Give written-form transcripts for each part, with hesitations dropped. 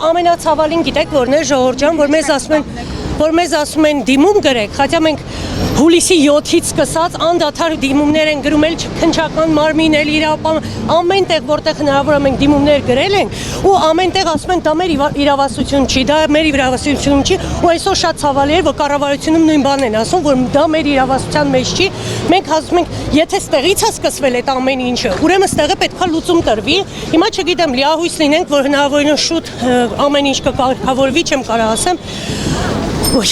ամենացավալին գիտեք որն է ժողովուրդ ջան, որ մեզ ասում են դիմում գրեք, հատյա մենք հուլիսի 7-ից սկսած անդադար դիմումներ են գրում, էլ քննչական մարմին, էլ իրավապահ, ամեն տեղ որտեղ հնարավոր է մենք դիմումներ գրել ենք, ու ամեն տեղ ասում են դա մեր իրավասություն չի, դա մեր իրավասություն չի, ու այսօր շատ ցավալի է, որ կառավարությունում նույն բանն են ասում, որ դա մեր իրավասության մեջ չի, մենք ասում ենք, եթե ստեղից է սկսվել այդ ամեն ինչը, ուրեմն ստեղը պետքա լուծում տրվի, հիմա չգիտեմ, լիահույս լինենք, որ հնարավորինս շուտ ամեն ինչ կկարգավորվի, չեմ կարող ասեմ, ոչ,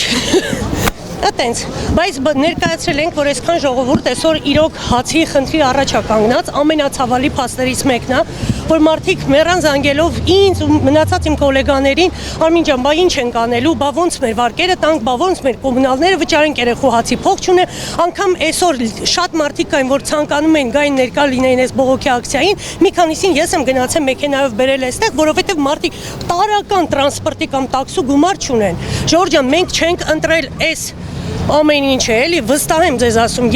այտենց, բայց ներկայացրել ենք, որ այսքան ժողովուրդ այսօր իրոք հացի խնդրի առաջ է կանգնած, ամենացավալի փաստերից մեկն է, որ մարդիկ մեռան զանգելով ինձ ու մնացած իմ գոլեգաներին, Արմին ջան, բա ինչ ենք անելու, բա ոնց մեր վարկերը տանք, բա ոնց մեր կոմունալները վճարենք, երեխու հացի փող չունեն, անգամ այսօր շատ մարդիկ կային, որ ցանկանում են գային ներկա լինեին այս բողոքի ակցիային, մի քանիսին ես եմ գնացել մեքենայով բերել այստեղ, որովհետև մարդիկ տարական տրանսպորտի կամ տաքսու գումար չունեն։ Ժողովուրդ ջան, մենք չենք ընտրել այս ամեն ինչը, էլի վստահ եմ ձեզ ասում,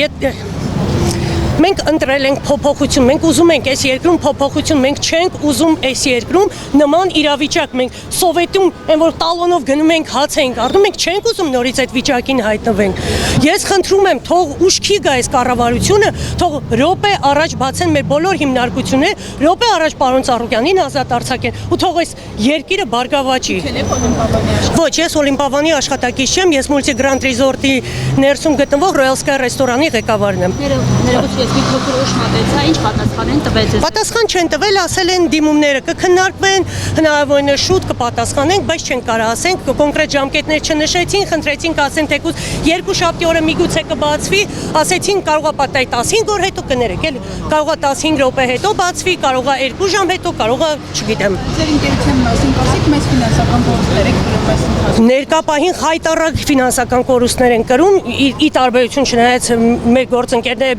մենք ընտրել ենք փոփոխություն, մենք ուզում ենք այս երկրում փոփոխություն, մենք չենք ուզում այս երկրում նման իրավիճակ, մենք սովետում այն որ տալոնով գնում ենք հաց ենք առնում, մենք չենք ուզում նորից այդ վիճակին հայտնվենք։ Ես խնդրում եմ, թող ուշքի գա այս կառավարությունը, թող րոպե առաջ բացեն մեր բոլոր հիմնարկությունները, րոպե առաջ պարոն Ծառուկյանին ազատ արձակեն ու թող այս երկիրը բարգավաճի։ Ոչ, ես Օլիմպիավանի աշխատակից չեմ, ես Multi Grand Resort-ի ներսում գտնվող Royal Sky ռեստորանի ղեկավարն եմ։ Փոքրուշ մատեցա, ինչ պատասխան են տվել ձեզ։ Պատասխան չեն տվել, ասել են դիմումները կքննարկվեն, հնարավորինս շուտ կպատասխանենք, բայց չեն կարող ասենք, կոնկրետ ժամկետներ չնշեցին, խնդրեցինք ասեն թեկուզ 2 շաբթի օրը միգուցե կբացվի, ասեցին կարող է պատահի 15 օր հետո կներեք, էլի կարող է 15 րոպե հետո բացվի, կարող է 2 ժամ հետո, կարող է, չգիտեմ։ Ձեր ընկերության մասին ասեք, մեծ ֆինանսական կորուստներ եք կրում այս ընթացքում։ Ներկա պահին խայտառակ ֆինանսական կորուստներ են կրում, ի տարբերություն չնայած մեր գործընկերները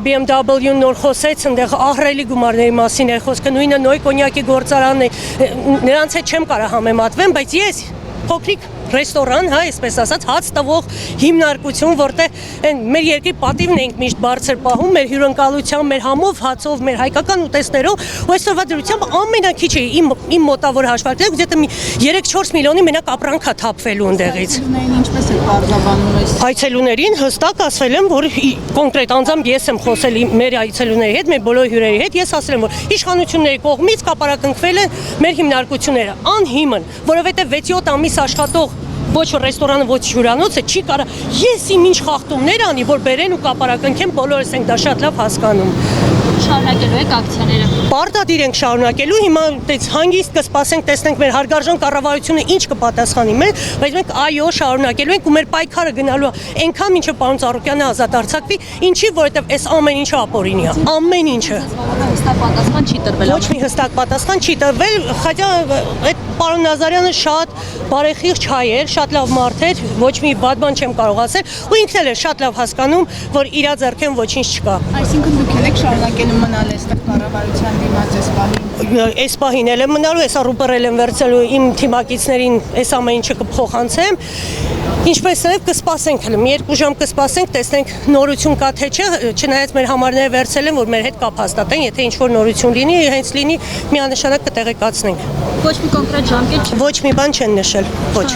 BMW-ն նոր խոսեց, այնտեղ ահռելի գումարների մասին է խոսքը, նույնը Նոյ կոնյակի գործարանն է, նրանց հետ չեմ կարող համեմատվեմ, բայց ես փոքրիկ ռեստորան, հա, այսպես ասած, հաց տվող հիմնարկություն, որտեղ մեր երկրի պատիվն ենք միշտ բարձր պահում, մեր հյուրընկալությամբ, մեր համով հացով, մեր հայկական ուտեստներով, ու այսօրվա դրությամբ ամենակիչը իմ մոտավոր հաշվարկներով գուցե 3-4 միլիոնի մենակ ապրանք է թափվելու ընդեղից։ Ինչպես է բարձրանում այս։ Այցելուներին հստակ ասել եմ, որ կոնկրետ անձամբ ես եմ խոսել մեր այցելուների հետ, մեր բոլոր հյուրերի հետ, ես ասել եմ, որ իշխանությունների կողմից կապարակնքվել են մեր հիմնարկությունները, անհիմն, որովհետև 6-7 ամիս աշխատող ոչ ռեստորանը, ոչ հյուրանոցը չի կարող ես իմ ինչ խախտումներ անի, որ բերեն ու կապարակնքեն, բոլորս ենք դա շատ լավ հասկանում։ Շարունակելու եք ակցիաները։ Պարտադիր ենք շարունակելու, հիմա դες հանգիստ կսպասենք, տեսնենք մեր հարգարժան կառավարությունը ինչ կպատասխանի մեզ, բայց մենք այո շարունակելու ենք ու մեր պայքարը գնալու է այնքան մինչև պարոն Ծառուկյանը ազատ արձակվի, ինչի որովհետև այս ամեն ինչը ապօրինի է, ամեն ինչը։ Հստակ պատասխան չի տրվել։ Ոչ մի հստակ պատասխան չի տրվել, խաչա այդ պարոն Նազարյանը շատ բարեխիղճ հայ էր, շատ լավ մարդ էր, ոչ մի բադ բան չեմ կարող ասել, ու ինքն էլ է շատ լավ հասկանում, որ իր ձեռքեն ոչինչ չկա։ Այսինքն դուք եք շարունակելու մնալ այստեղ կառավարության դիմաց այս պահին։ Այս պահին էլ եմ մնալու, այսա ռուպերել եմ վերցելու իմ թիմակիցներին, այս ամեն ինչը կփոխանցեմ։ Ինչպես նաև կսպասենք հլը, 2 ժամ կսպասենք, տեսնենք նորություն կա թե չէ, չնայած մեր համարները վերցել են, որ մեր հետ կապ հաստատեն, եթե ինչ-որ նորություն լինի, հենց լինի, միանշանակ կտեղեկացնենք։ Ոչ մի կոնկրետ ժամկետ Ոչ մի բան չեն նշել, ոչ։